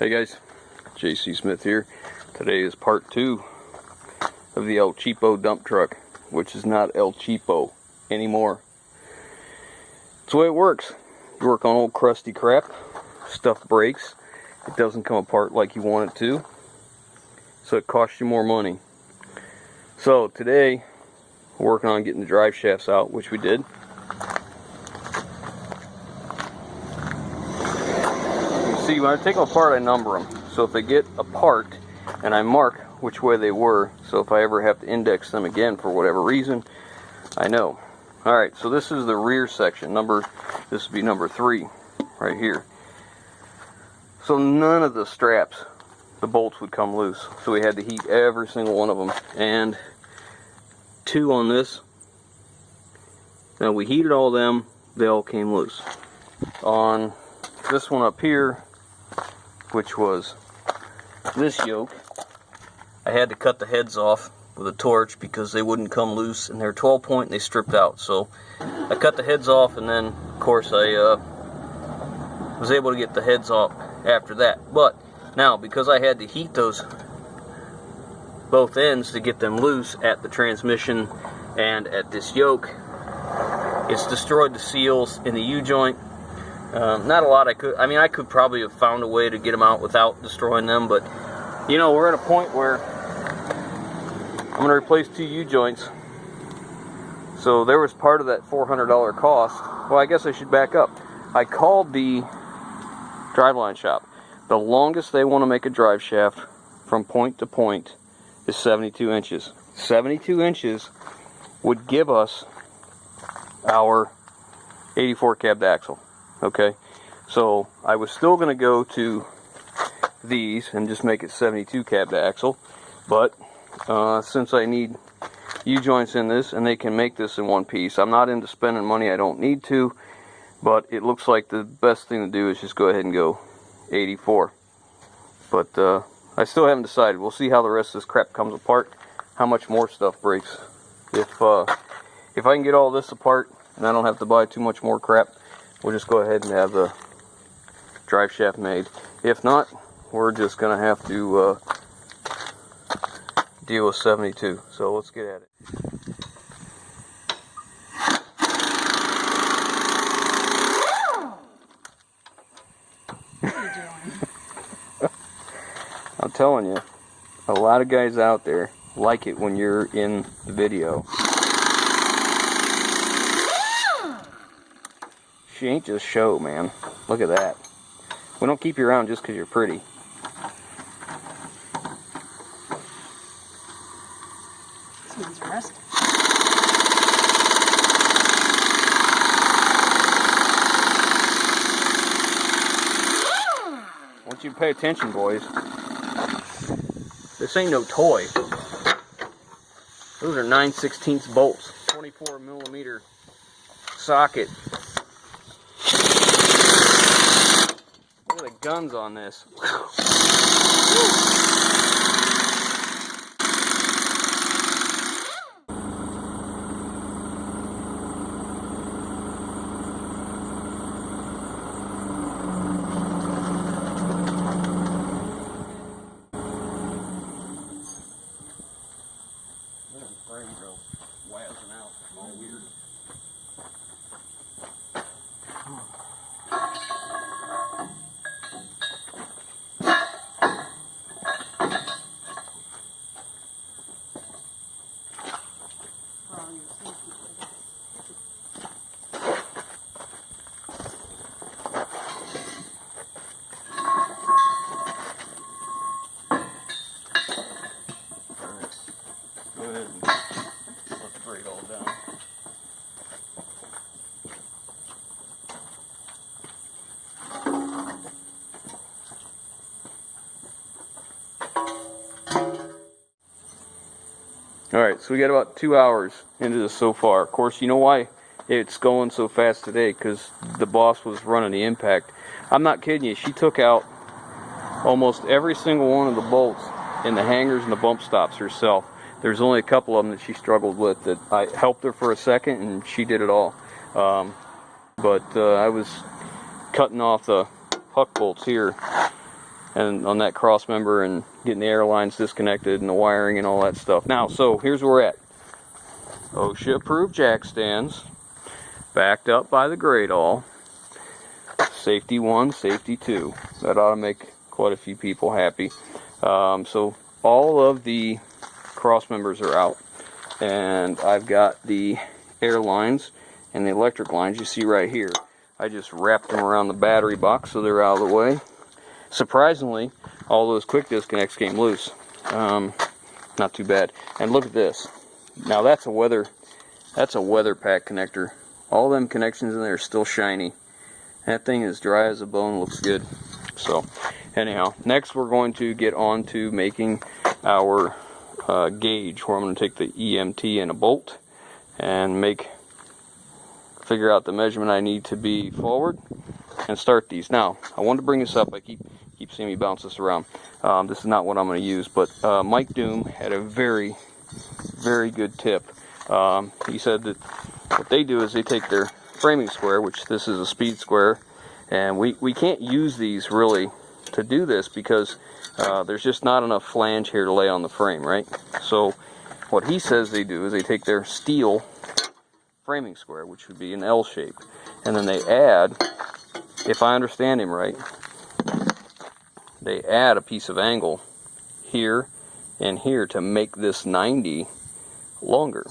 Hey guys, JC Smith here. Today is part 2 of the El Cheapo dump truck, which is not El Cheapo anymore. It's the way it works. You work on old crusty crap, stuff breaks, it doesn't come apart like you want it to, so it costs you more money. So today, we're working on getting the drive shafts out, which we did. See, when I take them apart, I number them. So if they get apart, and I mark which way they were, so if I ever have to index them again for whatever reason, I know. Alright, so this is the rear section. This would be number 3, right here. So none of the straps, the bolts would come loose. So we had to heat every single one of them. And 2 on this. Now we heated all of them, they all came loose. On this one up here, which was this yoke, I had to cut the heads off with a torch because they wouldn't come loose, and they're 12 point and they stripped out. So I cut the heads off, and then of course I was able to get the heads off after that. But now, because I had to heat those both ends to get them loose at the transmission and at this yoke, it's destroyed the seals in the U-joint. Not a lot I could probably have found a way to get them out without destroying them, but you know, we're at a point where I'm going to replace 2 U-joints. So there was part of that $400 cost. Well, I guess I should back up. I called the driveline shop. The longest they want to make a drive shaft from point to point is 72 inches. 72 inches would give us our 84 cabbed axle. Okay, so I was still going to go to these and just make it 72 cabbed axle, but since I need U-joints in this and they can make this in one piece, I'm not into spending money I don't need to, but it looks like the best thing to do is just go ahead and go 84. But I still haven't decided. We'll see how the rest of this crap comes apart, how much more stuff breaks. If I can get all this apart and I don't have to buy too much more crap, we'll just go ahead and have the drive shaft made. If not, we're just going to have to deal with 72. So let's get at it. What are you doing? I'm telling you, a lot of guys out there like it when you're in the video. She ain't just show, man. Look at that. We don't keep you around just because you're pretty. This means rest. I want you to pay attention, boys. This ain't no toy. Those are 9/16 bolts. 24mm socket. Look at the guns on this. Wazzing out, all weird. Go ahead and let the braid all down. Alright, so we got about 2 hours into this so far. Of course, you know why it's going so fast today? Because the boss was running the impact. I'm not kidding you. She took out almost every single one of the bolts in the hangers and the bump stops herself. There's only a couple of them that she struggled with that I helped her for a second and she did it all. But I was cutting off the puck bolts here and on that cross member and getting the air lines disconnected and the wiring and all that stuff. Now, so here's where we're at. OSHA approved jack stands, backed up by the grade all. Safety 1, safety 2. That ought to make quite a few people happy. So all of the cross members are out, and I've got the air lines and the electric lines you see right here. I just wrapped them around the battery box so they're out of the way. Surprisingly, all those quick disconnects came loose. Not too bad. And look at this. Now that's a weather pack connector. All them connections in there are still shiny. That thing is dry as a bone, looks good. So anyhow, next we're going to get on to making our gauge, where I'm going to take the EMT and a bolt and figure out the measurement I need to be forward and start these. Now, I wanted to bring this up. I keep seeing me bounce this around. This is not what I'm going to use, but Mike Doom had a very, very good tip. He said that what they do is they take their framing square, which this is a speed square, and we can't use these really to do this because there's just not enough flange here to lay on the frame, right? So what he says they do is they take their steel framing square, which would be an L shape, and then they add, if I understand him right, they add a piece of angle here and here to make this 90 longer.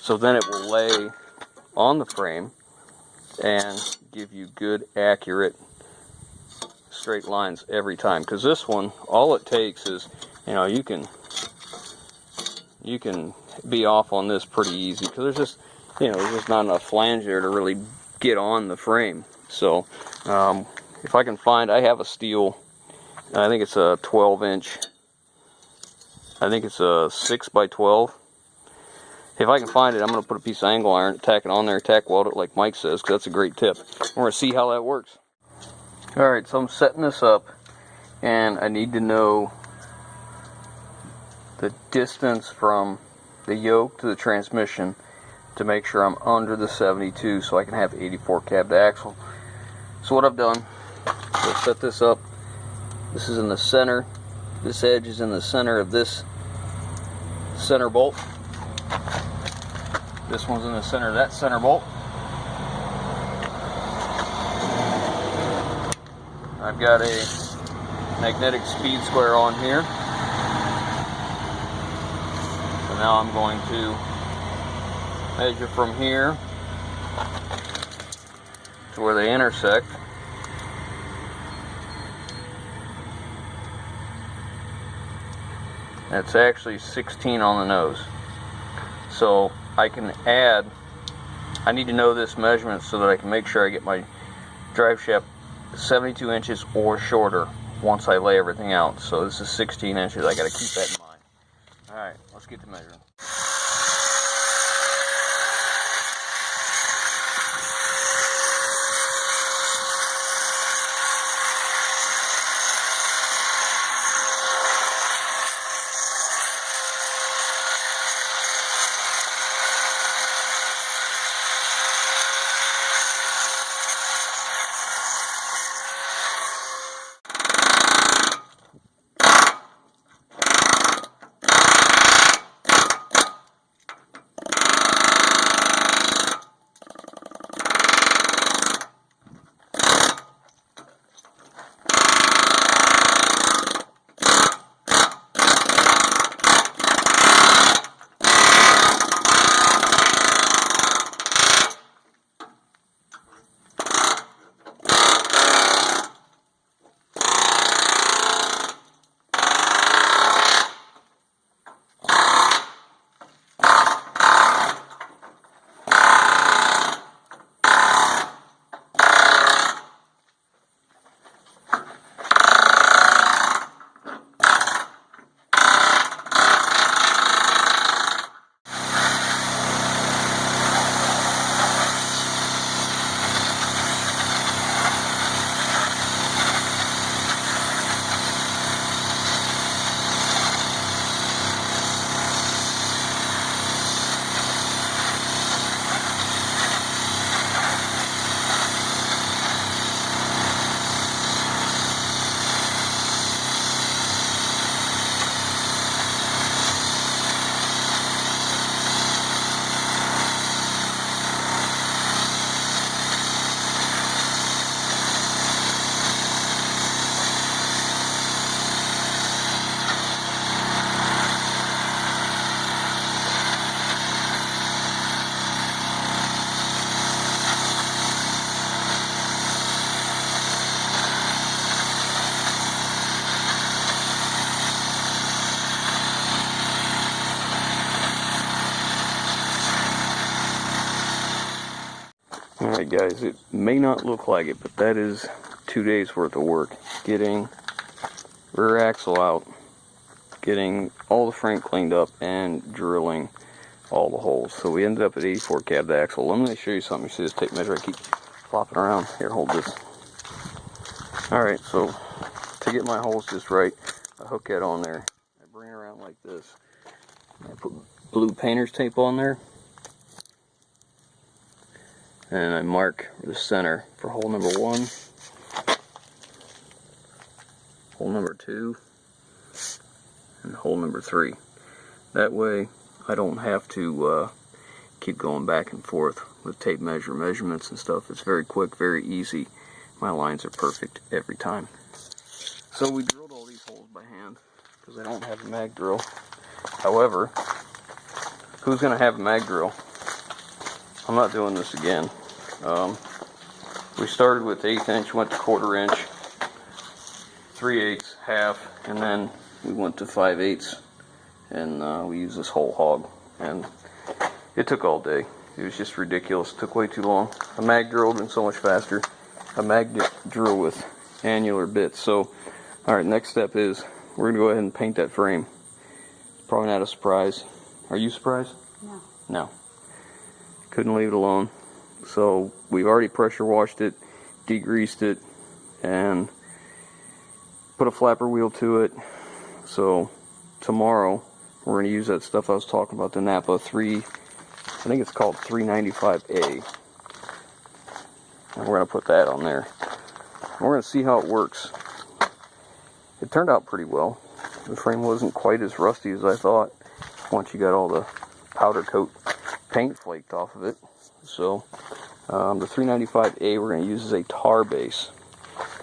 So then it will lay on the frame and give you good, accurate, straight lines every time. Because this one, all it takes is, you can be off on this pretty easy because there's just not enough flange there to really get on the frame. So if I can find, I have a steel, I think it's a 12-inch, I think it's a 6x12. If I can find it, I'm going to put a piece of angle iron, tack it on there, tack weld it like Mike says, because that's a great tip. We're going to see how that works. Alright, so I'm setting this up, and I need to know the distance from the yoke to the transmission to make sure I'm under the 72 so I can have 84 cab to axle. So what I've done, I'll set this up. This is in the center. This edge is in the center of this center bolt. This one's in the center of that center bolt. I've got a magnetic speed square on here. So now I'm going to measure from here to where they intersect. That's actually 16 on the nose. So I can add, I need to know this measurement so that I can make sure I get my drive shaft 72 inches or shorter once I lay everything out. So this is 16 inches. I got to keep that in mind. Alright, let's get to measuring. guys, it may not look like it, but that is 2 days worth of work. Getting rear axle out, getting all the frame cleaned up, and drilling all the holes. So we ended up at 84 cab axle. Let me show you something. You see this tape measure I keep flopping around? Here, hold this. Alright, so to get my holes just right, I hook that on there. I bring it around like this. I put blue painter's tape on there. And I mark the center for hole number 1, hole number 2, and hole number 3. That way I don't have to keep going back and forth with tape measurements and stuff. It's very quick, very easy. My lines are perfect every time. So we drilled all these holes by hand because I don't have a mag drill. However, who's going to have a mag drill? I'm not doing this again. We started with 1/8 inch, went to 1/4 inch, 3/8, half, and then we went to 5/8, and we used this whole hog, and it took all day. It was just ridiculous. It took way too long. A mag drill would have been so much faster. A mag drill with annular bits. So, alright, next step is we're going to go ahead and paint that frame. Probably not a surprise. Are you surprised? No. No. Couldn't leave it alone. So we've already pressure washed it, degreased it, and put a flapper wheel to it. So tomorrow we're going to use that stuff I was talking about, the Napa 3, I think it's called 395A. And we're going to put that on there. We're going to see how it works. It turned out pretty well. The frame wasn't quite as rusty as I thought once you got all the powder coat paint flaked off of it. So the 395A we're going to use as a tar base.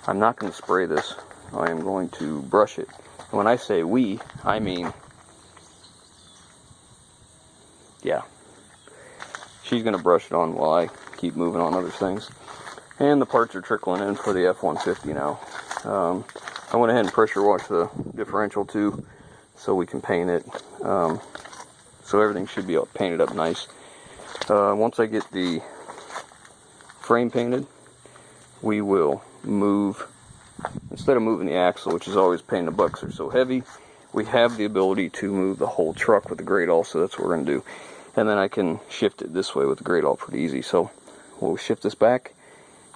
I'm not going to spray this. I am going to brush it. And when I say we, I mean, yeah. She's going to brush it on while I keep moving on other things. And the parts are trickling in for the F-150 now. I went ahead and pressure washed the differential too, so we can paint it. So everything should be painted up nice. Once I get the frame painted, we will move, instead of moving the axle, which is always a pain in the butt because they're so heavy, we have the ability to move the whole truck with the grade all, so that's what we're going to do. And then I can shift it this way with the grade all pretty easy. So we'll shift this back,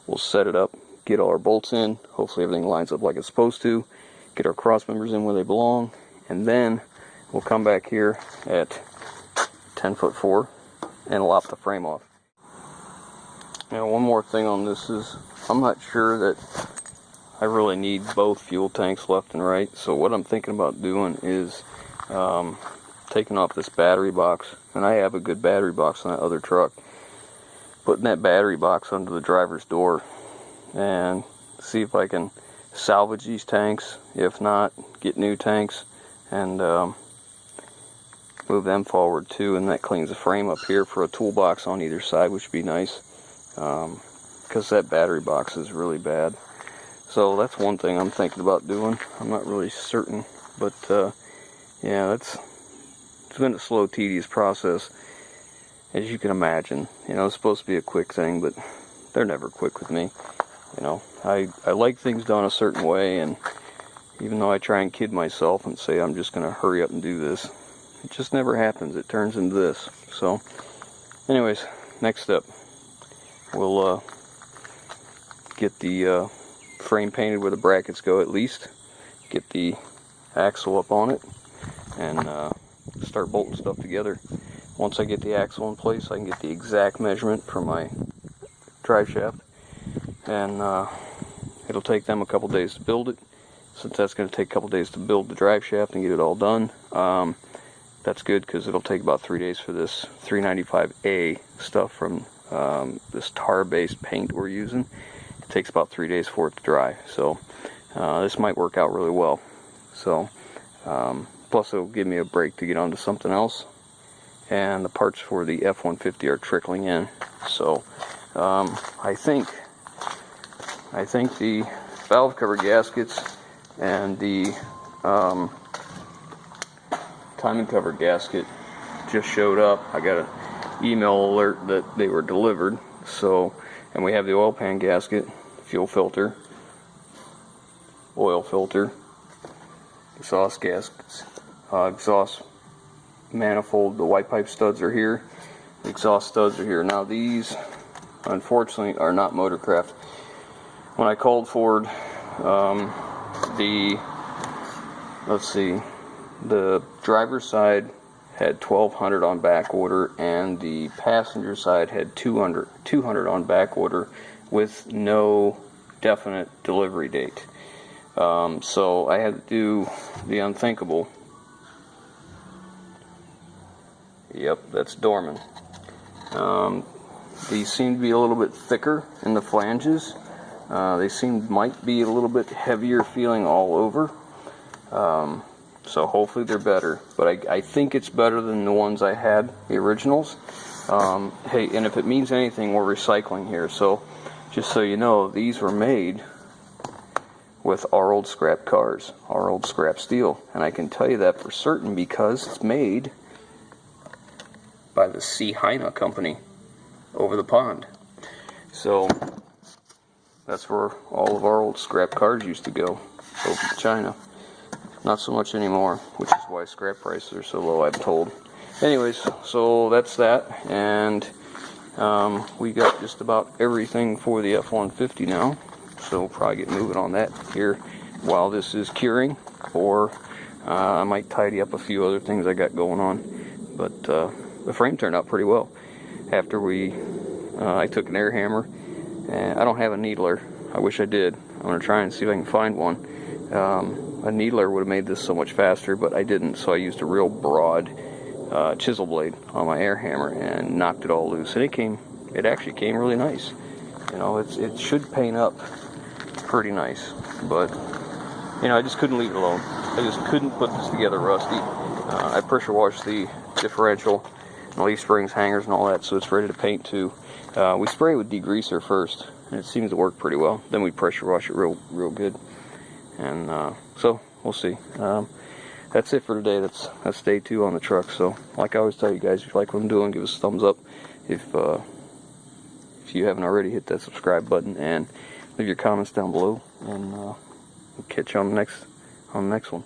we'll set it up, get all our bolts in, hopefully everything lines up like it's supposed to, get our cross members in where they belong, and then we'll come back here at 10'4" and lop the frame off. Now one more thing on this is, I'm not sure that I really need both fuel tanks left and right, so what I'm thinking about doing is taking off this battery box, and I have a good battery box on that other truck, putting that battery box under the driver's door and see if I can salvage these tanks. If not, get new tanks and move them forward too, and that cleans the frame up here for a toolbox on either side, which would be nice, because that battery box is really bad. So that's one thing I'm thinking about doing. I'm not really certain, but yeah, it's been a slow, tedious process, as you can imagine. You know, it's supposed to be a quick thing, but they're never quick with me. You know, I like things done a certain way, and even though I try and kid myself and say I'm just going to hurry up and do this, it just never happens. It turns into this. So, anyways, next step, we'll get the frame painted where the brackets go at least, get the axle up on it, and start bolting stuff together. Once I get the axle in place, I can get the exact measurement for my drive shaft, and it'll take them a couple days to build it. Since that's going to take a couple days to build the drive shaft and get it all done, that's good because it'll take about 3 days for this 395A stuff from this tar-based paint we're using. It takes about 3 days for it to dry, so this might work out really well. So plus it'll give me a break to get onto something else, and the parts for the F-150 are trickling in. So I think the valve cover gaskets and the timing cover gasket just showed up. I got an email alert that they were delivered, so And we have the oil pan gasket, fuel filter, oil filter, exhaust gaskets, exhaust manifold. The white pipe studs are here. The exhaust studs are here. Now these, unfortunately, are not Motorcraft. When I called Ford, the driver's side had 1,200 on back order, and the passenger side had 200 on back order with no definite delivery date. So I had to do the unthinkable. Yep, that's Dorman. These seem to be a little bit thicker in the flanges. They might be a little bit heavier feeling all over. So hopefully they're better. But I think it's better than the ones I had, the originals. Hey, and if it means anything, we're recycling here. So just so you know, these were made with our old scrap cars, our old scrap steel. And I can tell you that for certain because it's made by the C. Heine company over the pond. So that's where all of our old scrap cars used to go, over to China. Not so much anymore, which is why scrap prices are so low, I'm told. Anyways, so that's that, and we got just about everything for the F-150 now, so we'll probably get moving on that here while this is curing, or I might tidy up a few other things I got going on. But the frame turned out pretty well. After I took an air hammer, and I don't have a needler. I wish I did. I'm going to try and see if I can find one. A needler would have made this so much faster, but I didn't, so I used a real broad chisel blade on my air hammer and knocked it all loose. And it actually came really nice. You know, it should paint up pretty nice, but you know, I just couldn't leave it alone. I just couldn't put this together rusty. I pressure washed the differential, and the leaf springs, hangers, and all that, so it's ready to paint too. We spray with degreaser first, and it seems to work pretty well. Then we pressure wash it real good. And so we'll see. That's it for today. That's day 2 on the truck. So like I always tell you guys, if you like what I'm doing, give us a thumbs up. If you haven't already, hit that subscribe button and leave your comments down below, and we'll catch you on the next one.